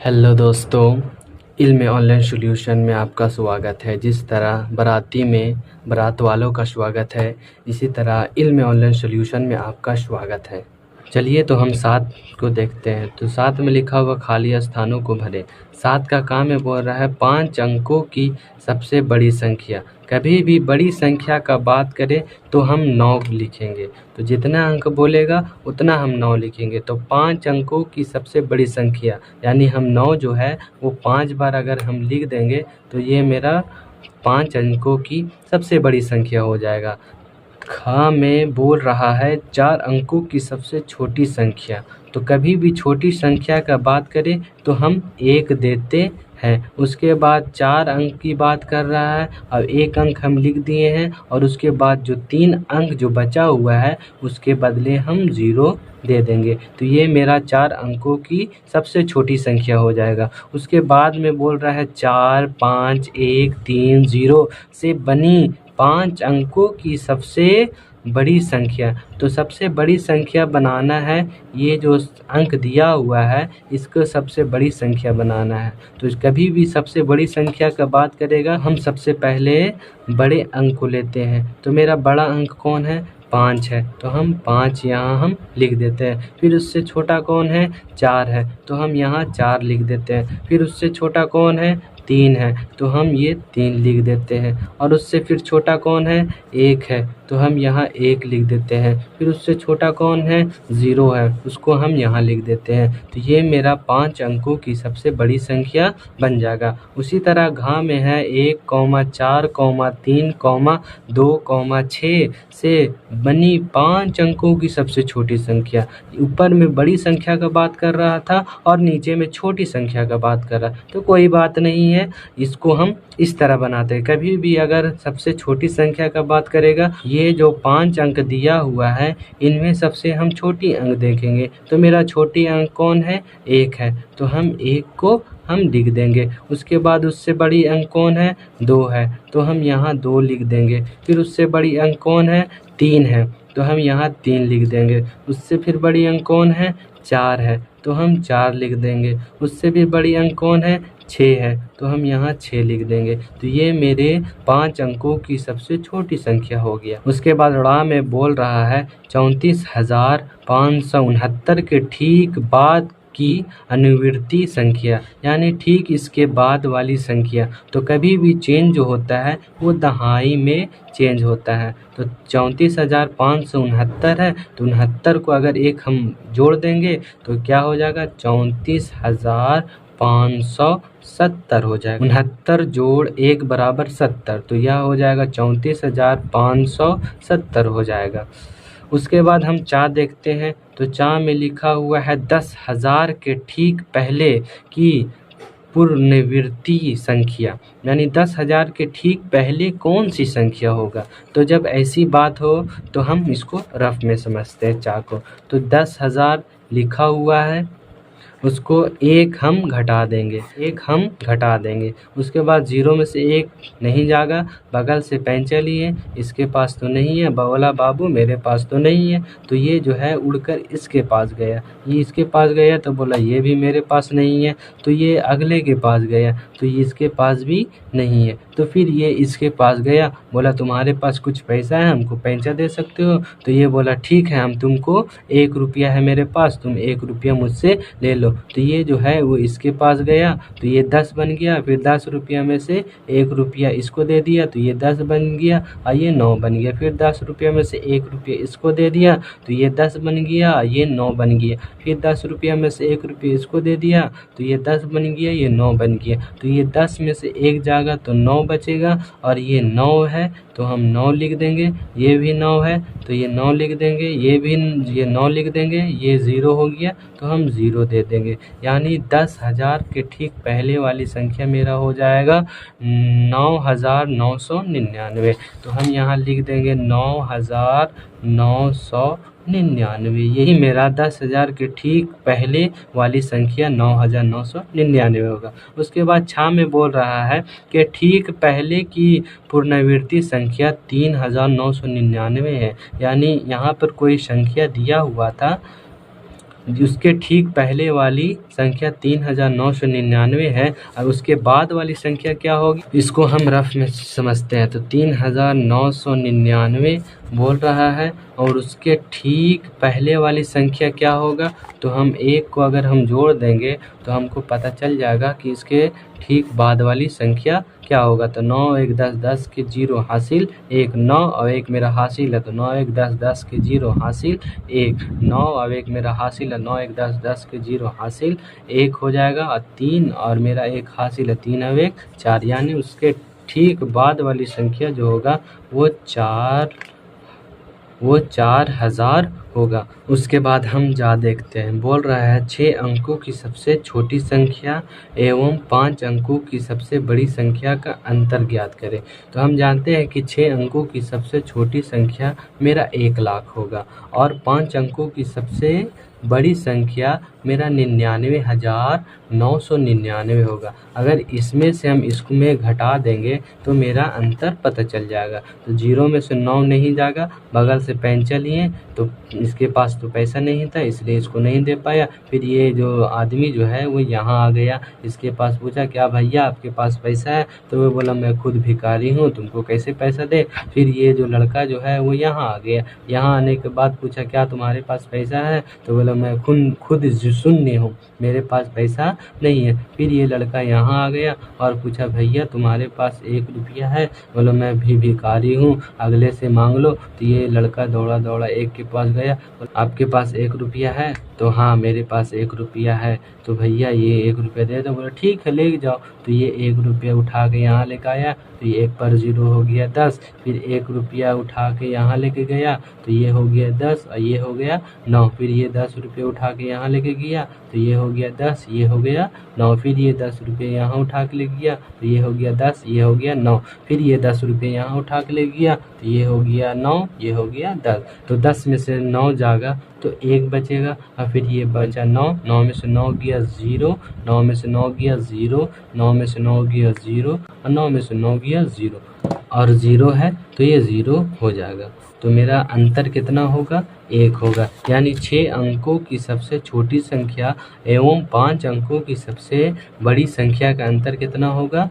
Hello दोस्तों, इल्म online solution में आपका स्वागत है। जिस तरह बाराती में बारात वालों का स्वागत है, इसी तरह इल्म ऑनलाइन सॉल्यूशन में आपका स्वागत है। चलिए तो हम 7 को देखते हैं। तो 7 में लिखा हुआ खाली स्थानों को भरें। 7 का काम है, बोल रहा है 5 अंकों की सबसे बड़ी संख्या। कभी भी बड़ी संख्या का बात करें तो हम 9 लिखेंगे। तो जितना अंक बोलेगा उतना हम 9 लिखेंगे। तो 5 अंकों की सबसे बड़ी संख्या यानी हम 9 जो है वो 5 बार अगर हम लिख देंगे तो ये मेरा 5 अंकों की सबसे बड़ी संख्या हो जाएगा। ख में बोल रहा है 4 अंकों की सबसे छोटी संख्या। तो कभी भी छोटी संख्या का बात करें तो हम 1 देते हैं। उसके बाद 4 अंक की बात कर रहा है। अब 1 अंक हम लिख दिए हैं और उसके बाद जो 3 अंक जो बचा हुआ है उसके बदले हम 0 दे देंगे। तो ये मेरा 4 अंकों की सबसे छोटी संख्या हो जाएगा। उसके बाद में बोल रहा है 4, 5, 1, 3, 0 से बनी 5 अंकों की सबसे बड़ी संख्या। तो सबसे बड़ी संख्या बनाना है, ये जो अंक दिया हुआ है इसको सबसे बड़ी संख्या बनाना है। तो कभी भी सबसे बड़ी संख्या का बात करेगा हम सबसे पहले बड़े अंक को लेते हैं। तो मेरा बड़ा अंक कौन है? 5 है। तो हम 5 यहाँ हम लिख देते हैं। फिर उससे छोटा कौन है? 4 है। तो हम यहाँ 4 लिख देते हैं। फिर उससे छोटा कौन है? 3 है। तो हम ये 3 लिख देते हैं। और उससे फिर छोटा कौन है? 1 है। तो हम यहाँ 1 लिख देते हैं। फिर उससे छोटा कौन है? 0 है। उसको हम यहाँ लिख देते हैं। तो ये मेरा 5 अंकों की सबसे बड़ी संख्या बन जाएगा। उसी तरह घ में है 1, 4, 3, 2, 6 से बनी 5 अंकों की सबसे छोटी संख्या। ऊपर में बड़ी संख्या का बात कर रहा था और नीचे में छोटी संख्या का बात कर रहा। तो कोई बात नहीं है, इसको हम इस तरह बनाते हैं। कभी भी अगर सबसे छोटी संख्या का बात करेगा, ये जो 5 अंक दिया हुआ है इनमें सबसे हम छोटी अंक देखेंगे। तो मेरा छोटी अंक कौन है? 1 है। तो हम 1 को हम लिख देंगे। उसके बाद उससे बड़ी अंक कौन है? 2 है। तो हम यहाँ 2 लिख देंगे। फिर उससे बड़ी अंक कौन है? 3 है। तो हम यहाँ 3 लिख देंगे। उससे फिर बड़ी अंक कौन है? 4 है। तो हम 4 लिख देंगे। उससे भी बड़ी अंक कौन है? 6 है। तो हम यहाँ 6 लिख देंगे। तो ये मेरे 5 अंकों की सबसे छोटी संख्या हो गया। उसके बाद ड़ में बोल रहा है 34,569 के ठीक बाद की अनुवर्ती संख्या, यानी ठीक इसके बाद वाली संख्या। तो कभी भी चेंज जो होता है वो दहाई में चेंज होता है। तो 34,569 है। तो 69 को अगर एक हम जोड़ देंगे तो क्या हो जाएगा? 34,570 हो जाएगा। 69 जोड़ 1 बराबर 70। तो यह हो जाएगा 34,570 हो जाएगा। उसके बाद हम चा देखते हैं। तो चा में लिखा हुआ है 10,000 के ठीक पहले की पुनरावृत्ति संख्या, यानी 10,000 के ठीक पहले कौन सी संख्या होगा। तो जब ऐसी बात हो तो हम इसको रफ में समझते हैं चा को। तो 10,000 लिखा हुआ है, उसको 1 हम घटा देंगे। उसके बाद 0 में से 1 नहीं जाएगा। बगल से पेंचा लिए, इसके पास तो नहीं है। बोला बाबू मेरे पास तो नहीं है। तो ये जो है उड़कर इसके पास गया। ये इसके पास गया तो बोला ये भी मेरे पास नहीं है। तो ये अगले के पास गया तो ये इसके पास भी नहीं है। तो फिर ये इसके पास गया, बोला तुम्हारे पास कुछ पैसा है, हमको पैंचा दे सकते हो। तो ये बोला ठीक है, हम तुमको 1 रुपया है मेरे पास, तुम 1 रुपया मुझसे ले लो। तो ये जो है वो इसके पास गया तो ये 10 बन गया। फिर 10 रुपया में से 1 रुपया इसको दे दिया तो ये 10 बन गया और ये 9 बन गया। फिर 10 रुपया में से 1 रुपया इसको दे दिया तो ये 10 बन गया, ये 9 बन गया। फिर 10 रुपया में से 1 रुपया इसको दे दिया तो ये 10 बन गया, ये 9 बन गया। तो ये 10 में से 1 जाएगा तो 9 बचेगा और ये 9 है तो हम 9 लिख देंगे। ये भी 9 है तो ये 9 लिख देंगे। ये 9 लिख देंगे। ये 0 हो गया तो हम 0 दे देंगे। यानी 10,000 के ठीक पहले वाली संख्या मेरा हो जाएगा 9,999। तो हम यहाँ लिख देंगे 9,999। यही मेरा 10,000 के ठीक पहले वाली संख्या 9,999 होगा। उसके बाद छा में बोल रहा है कि ठीक पहले की पुनरावृत्ति संख्या 3,999 है। यानी यहाँ पर कोई संख्या दिया हुआ था उसके ठीक पहले वाली संख्या 3999 है और उसके बाद वाली संख्या क्या होगी, इसको हम रफ में समझते हैं। तो 3999 बोल रहा है और उसके ठीक पहले वाली संख्या क्या होगा, तो हम एक को अगर हम जोड़ देंगे तो हमको पता चल जाएगा कि इसके ठीक बाद वाली संख्या क्या होगा। तो 9 1 10 10 के 0 हासिल 1 9 और 1 मेरा हासिल है, तो 9 1 10 10 के 0 हासिल 1 9 और 1 मेरा हासिल है, 9 1 10 10 के 0 हासिल 1 हो जाएगा और 3 और मेरा 1 हासिल है, 3 और 1 4, यानी उसके ठीक बाद वाली संख्या जो होगा वो 4000 होगा। उसके बाद हम जा देखते हैं, बोल रहा है 6 अंकों की सबसे छोटी संख्या एवं 5 अंकों की सबसे बड़ी संख्या का अंतर ज्ञात करें। तो हम जानते हैं कि 6 अंकों की सबसे छोटी संख्या मेरा 1 लाख होगा और 5 अंकों की सबसे बड़ी संख्या मेरा 99,999 होगा। अगर इसमें से हम इसमें घटा देंगे तो मेरा अंतर पता चल जाएगा। तो 0 में से 9 नहीं जाएगा, बगल से पेंचा लिए तो इसके पास तो पैसा नहीं था इसलिए इसको नहीं दे पाया। फिर ये जो आदमी जो है वो यहाँ आ गया, इसके पास पूछा क्या भैया आपके पास पैसा है, तो वो बोला मैं खुद भिखारी हूँ, तुमको कैसे पैसा दे। फिर ये जो लड़का जो है वो यहाँ आ गया, यहाँ आने के बाद पूछा क्या तुम्हारे पास पैसा है, तो बोला मैं खुद शून्य हूँ, मेरे पास पैसा नहीं है। फिर ये लड़का यहाँ आ गया और पूछा भैया तुम्हारे पास 1 रुपया है, बोला मैं भी भिखारी हूँ, अगले से मांग लो। तो ये लड़का दौड़ा दौड़ा एक के पास गया, आपके पास 1 रुपया है, तो हाँ मेरे पास 1 रुपया है, तो भैया ये 1 रुपया दे दो। बोला ठीक है ले जाओ। तो ये 1 रुपया उठा के यहाँ लेके आया, तो ये 1 पर 0 हो गया 10। फिर 1 रुपया उठा के यहाँ लेके गया, तो ये हो गया 10 और ये हो गया 9। फिर ये 10 रुपये उठा के यहाँ लेके गया, तो ये हो गया 10, ये हो गया 9। फिर ये 10 रुपये यहाँ उठा के ले गया, तो ये हो गया 10, ये हो गया 9। फिर ये 10 रुपये यहाँ उठा के ले गया, तो ये हो गया 9, ये हो गया 10। तो 10 में से 9 जाएगा तो 1 बचेगा और फिर ये बचा 9, 9 में से 9 गया 0, 9 में से 9 गया 0, 9 में से 9 गया 0 और 9 में से 9 गया 0 और 0 है तो ये 0 हो जाएगा। तो मेरा अंतर कितना होगा, 1 होगा। यानी 6 अंकों की सबसे छोटी संख्या एवं 5 अंकों की सबसे बड़ी संख्या का अंतर कितना होगा,